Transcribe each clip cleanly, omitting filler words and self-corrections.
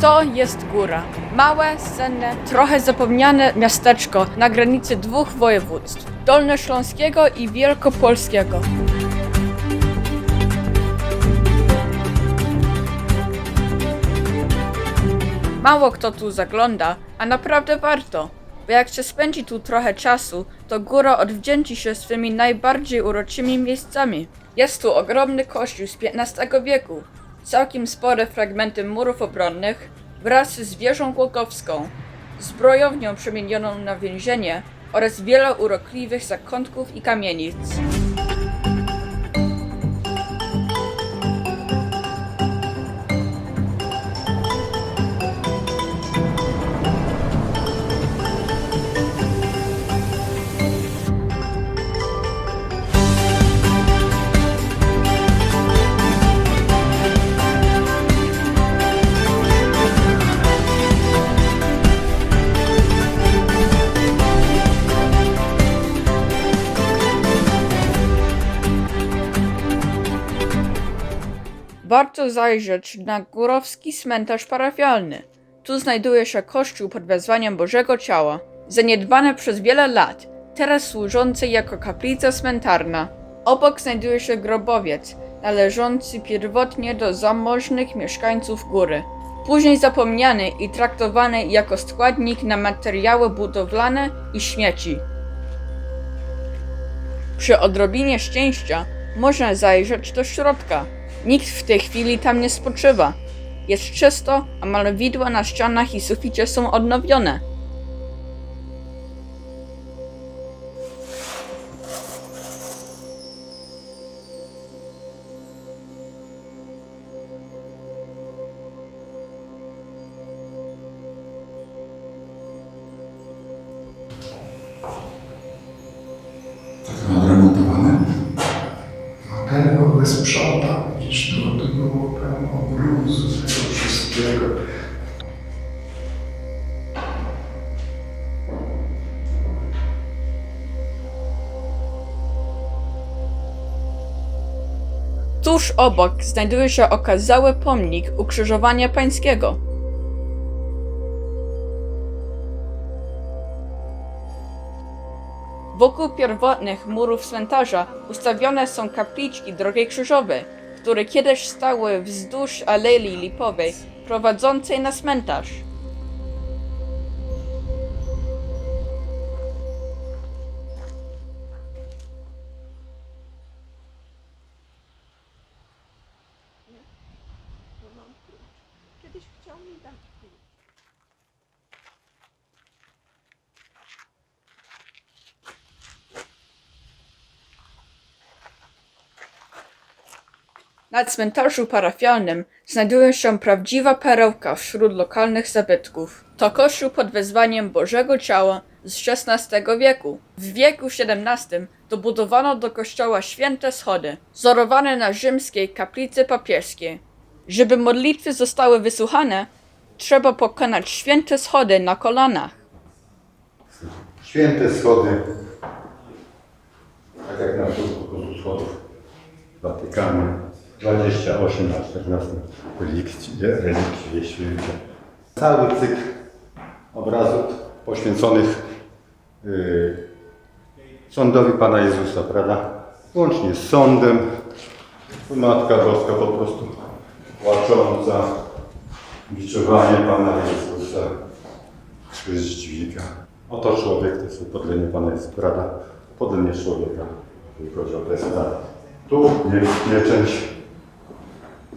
To jest góra. Małe, senne, trochę zapomniane miasteczko na granicy dwóch województw. Dolnośląskiego i Wielkopolskiego. Mało kto tu zagląda, a naprawdę warto. Bo jak się spędzi tu trochę czasu, to góra odwdzięczy się swymi najbardziej uroczymi miejscami. Jest tu ogromny kościół z XV wieku, całkiem spore fragmenty murów obronnych wraz z wieżą głogowską, zbrojownią przemienioną na więzienie oraz wiele urokliwych zakątków i kamienic. Warto zajrzeć na Górowski Cmentarz Parafialny. Tu znajduje się kościół pod wezwaniem Bożego Ciała, zaniedbany przez wiele lat, teraz służący jako kaplica cmentarna. Obok znajduje się grobowiec, należący pierwotnie do zamożnych mieszkańców góry. Później zapomniany i traktowany jako składnik na materiały budowlane i śmieci. Przy odrobinie szczęścia można zajrzeć do środka. Nikt w tej chwili tam nie spoczywa. Jest czysto, a malowidła na ścianach i suficie są odnowione. Odremontowane? Ten w ogóle sprzątał, gdzieś to było pełno gruzu, tego wszystkiego. Tuż obok znajduje się okazały pomnik Ukrzyżowania Pańskiego. Wokół pierwotnych murów cmentarza ustawione są kapliczki drogi krzyżowej, które kiedyś stały wzdłuż Alei Lipowej prowadzącej na cmentarz. Na cmentarzu parafialnym znajduje się prawdziwa perełka wśród lokalnych zabytków. To kościół pod wezwaniem Bożego Ciała z XVI wieku. W wieku XVII dobudowano do kościoła święte schody, wzorowane na rzymskiej kaplicy papieskiej. Żeby modlitwy zostały wysłuchane, trzeba pokonać święte schody na kolanach. Święte schody, tak jak na przykład schodów w Watykanie, 28 na 14 relikwie święte. Cały cykl obrazów poświęconych sądowi Pana Jezusa, prawda? Łącznie z sądem, Matka Boska po prostu płacząca, biczowanie Pana Jezusa, krzyż dźwiga. Oto człowiek, to jest upodlenie Pana Jezusa, prawda? Upodlenie człowieka, jeżeli chodzi o testa. Tu pieczęć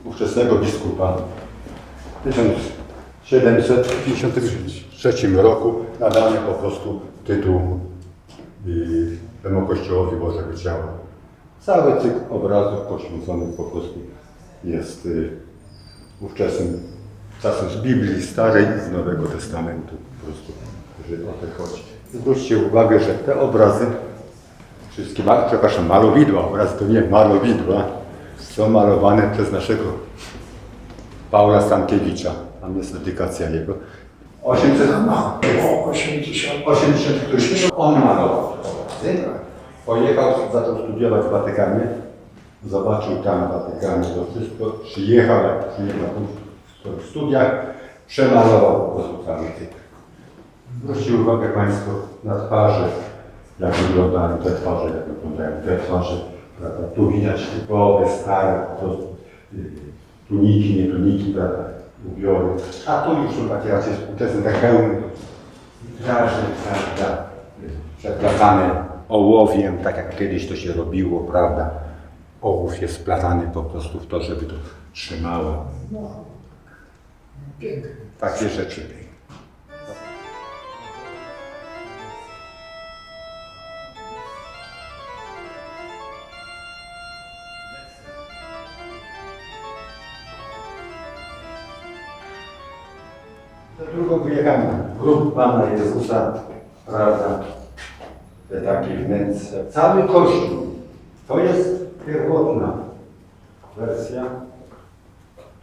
ówczesnego biskupa. W 1753 roku nadano po prostu tytuł temu kościołowi Bożego Ciała. Cały cykl obrazów poświęconych po prostu jest ówczesnym czasem z Biblii Starej i z Nowego Testamentu. Po prostu, jeżeli o to chodzi. Zwróćcie uwagę, że te obrazy, wszystkie, malowidła, obrazy to nie malowidła, są malowane przez naszego Paula Stankiewicza. Tam jest dedykacja jego. 800 któryś on malował obrazy. Pojechał, zaczął studiować w Watykanie. Zobaczył tam w Watykanie to wszystko. Przyjechał w studiach. przemalował po prostu cały typ. Zwróćcie uwagę Państwo na twarze, jak wyglądają te twarze, jak wyglądają te twarze. Prawda? Tu widać typowe, stare, po prostu tuniki, nie tuniki, prawda? Ubiory. A tu już są takie raczej współczesne, tak pełne witraże, prawda? Przeplatane ołowiem, tak jak kiedyś to się robiło, prawda? Ołów jest splatany po prostu w to, żeby to trzymało. No, pięknie. Takie rzeczy. Za drugą wyjechałem grób Pana Jezusa, prawda? Te takie wnętrze. Cały Kościół. To jest pierwotna wersja.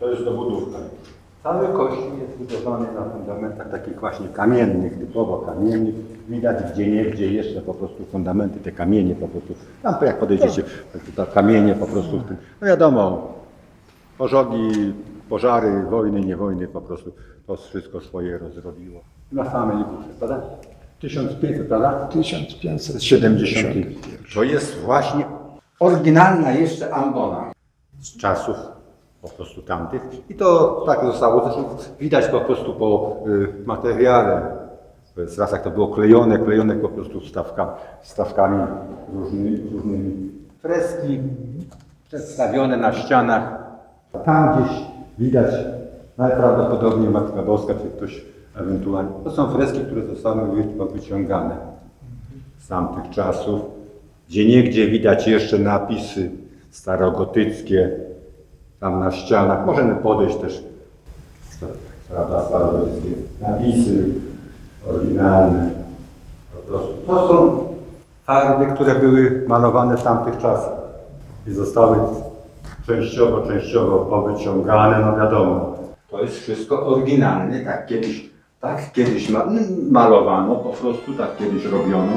To jest dobudówka. Cały Kościół jest budowany na fundamentach takich właśnie kamiennych, typowo kamiennych. Widać gdzie jeszcze po prostu fundamenty, te kamienie po prostu. Tam jak podejdziecie, to kamienie po prostu. No wiadomo, pożogi, pożary, wojny, nie wojny, po prostu to wszystko swoje rozrobiło. Na samej górze, prawda? 1500, prawda? 1571. To jest właśnie oryginalna jeszcze ambona z czasów po prostu tamtych. I to tak zostało. Zresztą widać po prostu po materiale. To jest raz jak to było klejone po prostu wstawkami różnymi. Freski przedstawione na ścianach. Tam gdzieś widać najprawdopodobniej Matka Boska, czy ktoś ewentualnie. To są freski, które zostały wyciągane z tamtych czasów. Gdzieniegdzie widać jeszcze napisy starogotyckie tam na ścianach. Możemy podejść też, prawda, starogotyckie napisy oryginalne. Po prostu. To są farby, które były malowane w tamtych czasach i zostały częściowo powyciągane, no wiadomo. To jest wszystko oryginalne, tak kiedyś malowano, po prostu tak kiedyś robiono.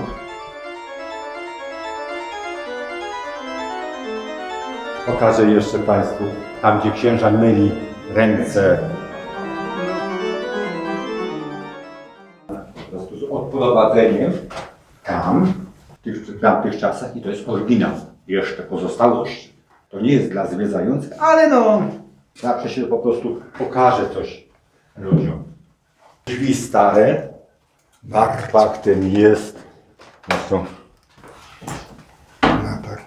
Pokażę jeszcze Państwu, tam gdzie księża myli ręce, po prostu z odprowadzeniem, tam, w tamtych czasach i to jest oryginał, jeszcze pozostałości. To nie jest dla zwiedzających, ale no, zawsze się po prostu pokaże coś ludziom. Drzwi stare, faktem jest, no są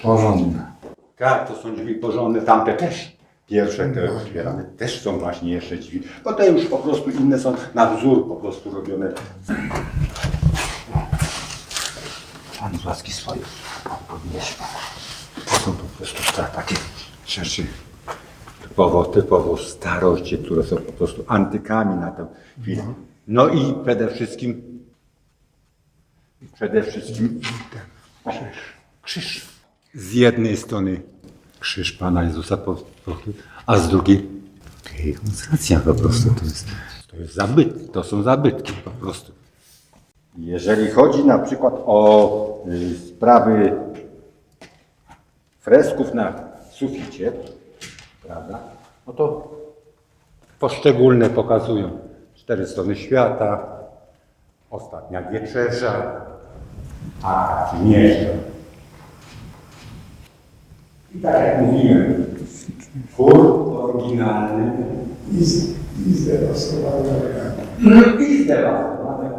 porządne. Tak, to są drzwi porządne, tamte też. Pierwsze te otwierane też są właśnie jeszcze drzwi, bo te już po prostu inne są na wzór po prostu robione. Pan z łaski swojej podniesie. To są po prostu takie rzeczy typowo starości, które są po prostu antykami na tę chwilę. No i przede wszystkim krzyż. Z jednej strony krzyż Pana Jezusa, a z drugiej demonstracja po prostu. To jest zabytki, to są zabytki po prostu. Jeżeli chodzi na przykład o sprawy fresków na suficie, prawda, no to poszczególne pokazują 4 strony świata, ostatnia wieczerza, a Mierza. I tak jak mówiłem, chór oryginalny I zdewastowany. i zdewastowany.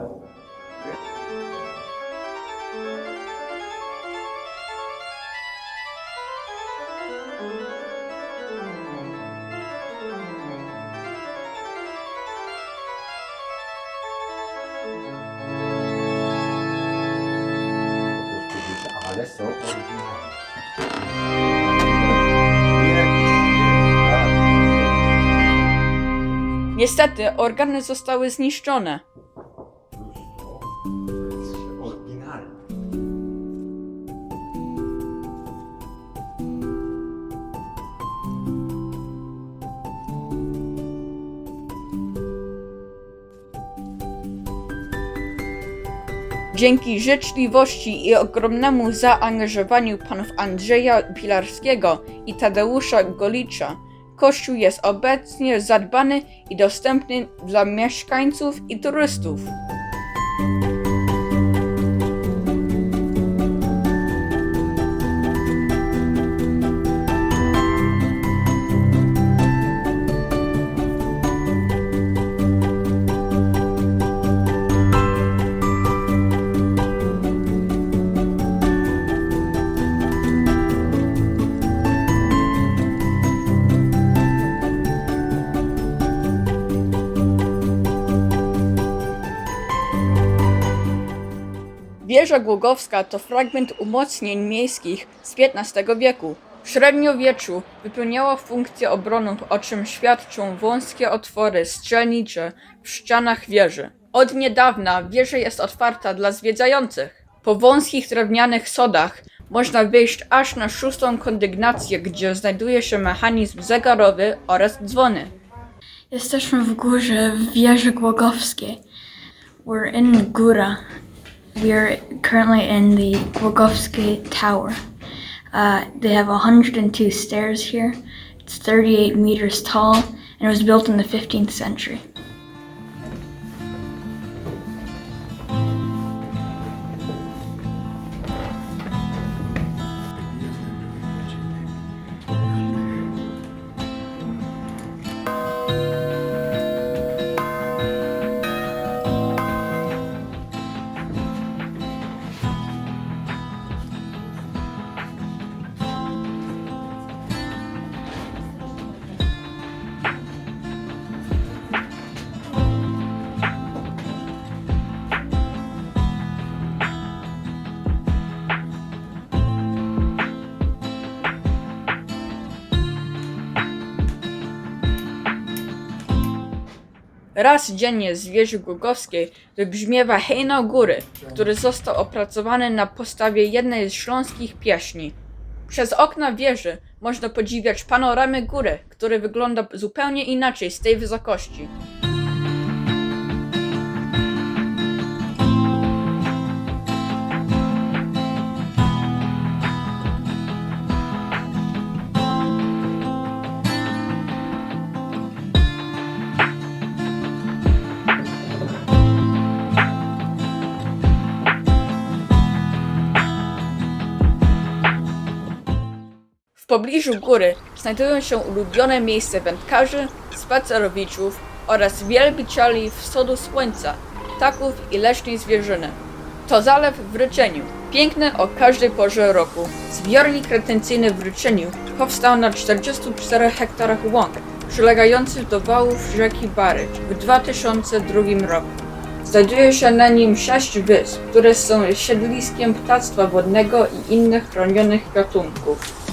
Ale są oryginalne. Niestety, organy zostały zniszczone. Oryginalne. Dzięki życzliwości i ogromnemu zaangażowaniu panów Andrzeja Pilarskiego i Tadeusza Golicza, kościół jest obecnie zadbany i dostępny dla mieszkańców i turystów. Wieża Głogowska to fragment umocnień miejskich z XV wieku. W średniowieczu wypełniała funkcję obrony, o czym świadczą wąskie otwory strzelnicze w ścianach wieży. Od niedawna wieża jest otwarta dla zwiedzających. Po wąskich drewnianych schodach można wejść aż na 6. kondygnację, gdzie znajduje się mechanizm zegarowy oraz dzwony. Jesteśmy w górze, w wieży Głogowskiej. We're in Góra. We're currently in the Głogowski Tower. They have 102 stairs here. It's 38 meters tall and it was built in the 15th century. Raz dziennie z wieży Głogowskiej wybrzmiewa hejno góry, który został opracowany na podstawie jednej z śląskich pieśni. Przez okna wieży można podziwiać panoramę góry, który wygląda zupełnie inaczej z tej wysokości. W pobliżu góry znajdują się ulubione miejsca wędkarzy, spacerowiczów oraz wielbicieli wschodu słońca, ptaków i leśnej zwierzyny. To zalew w Ryczeniu, piękny o każdej porze roku. Zbiornik retencyjny w Ryczeniu powstał na 44 hektarach łąk, przylegających do wałów rzeki Bary w 2002 roku. Znajduje się na nim 6 wysp, które są siedliskiem ptactwa wodnego i innych chronionych gatunków.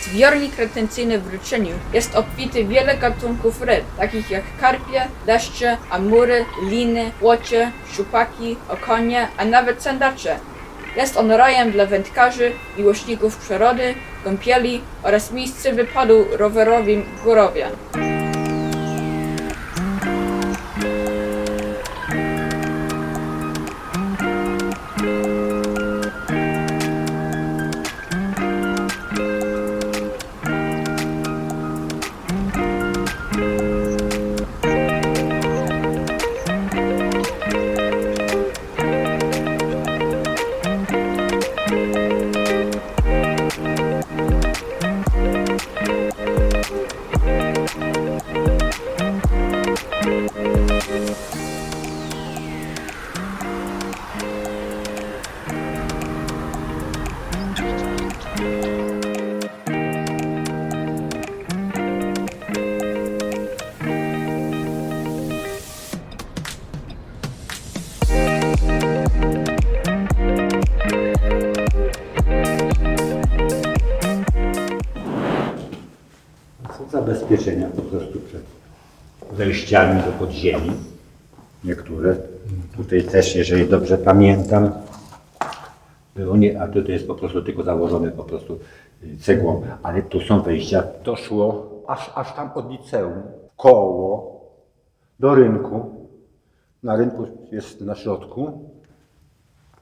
Zbiornik retencyjny w Ryczeniu jest obfity wiele gatunków ryb, takich jak karpie, leszcze, amury, liny, łocie, szczupaki, okonie, a nawet sandacze. Jest on rajem dla wędkarzy, miłośników przyrody, kąpieli oraz miejsce wypadu rowerowym górowian. Są zabezpieczenia po prostu przed wejściami do podziemi. Niektóre. Tutaj też, jeżeli dobrze pamiętam, A to jest po prostu tylko założone po prostu cegłą, ale tu są wejścia. To szło aż tam od liceum, koło, do rynku. Na rynku jest na środku,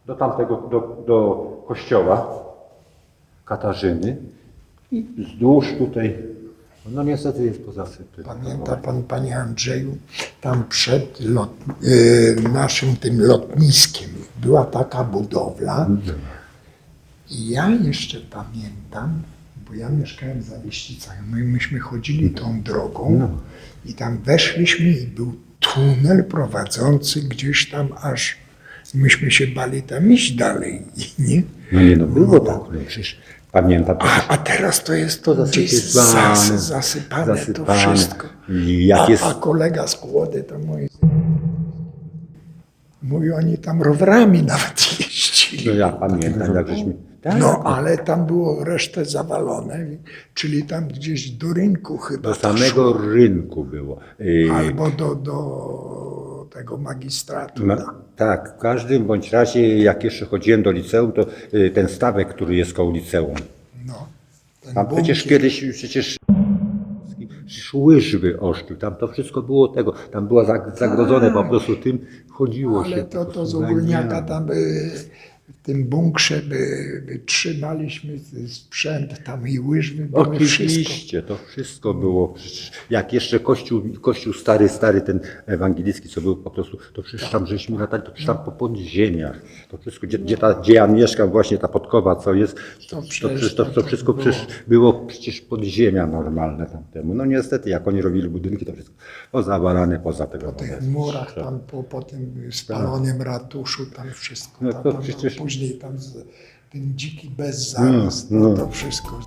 do tamtego, do kościoła Katarzyny i wzdłuż tutaj, no niestety jest pozasypy. Pamięta pan, panie Andrzeju, tam przed naszym tym lotniskiem była taka budowla i ja jeszcze pamiętam, bo ja mieszkałem za Wieślicach, no i myśmy chodzili tą drogą i tam weszliśmy i był tunel prowadzący gdzieś tam aż, myśmy się bali tam iść dalej, nie? No nie, no było tak, no przecież pamiętam. A teraz to jest To gdzieś zasypane, zasypane to wszystko. I jak jest... A kolega z Kłody to mówi, oni tam rowerami nawet jeździli. No ja pamiętam, jak żeśmy... Tak, No, ale tam było resztę zawalone, czyli tam gdzieś do rynku chyba do to samego szło. rynku było. Albo do tego magistratu. No, tak, w każdym bądź razie, jak jeszcze chodziłem do liceum, to ten stawek, który jest koło liceum. No, ten Tam przecież bunkier. kiedyś łyżwy oszczył, tam to wszystko było tego, tam było zagrodzone po prostu tym, chodziło się. Ale po to prostu z na ogólniaka nie. tam w tym bunkrze trzymaliśmy sprzęt, tam i łyżwy były, wszystko. Oczywiście, to wszystko było, przecież jak jeszcze kościół stary, ten ewangelicki, co był po prostu, to przecież tam żeśmy latali, to przecież tam po podziemiach, to wszystko, gdzie ja mieszkam, właśnie ta podkowa, co jest, to wszystko przecież było przecież podziemia normalne tamtemu. No niestety, jak oni robili budynki, to wszystko pozawalane poza tego. W tych murach tam po tym spalonym ratuszu, tam wszystko. No Tam, to tam, przecież- później tam ten dziki bezzaraz, no to wszystko.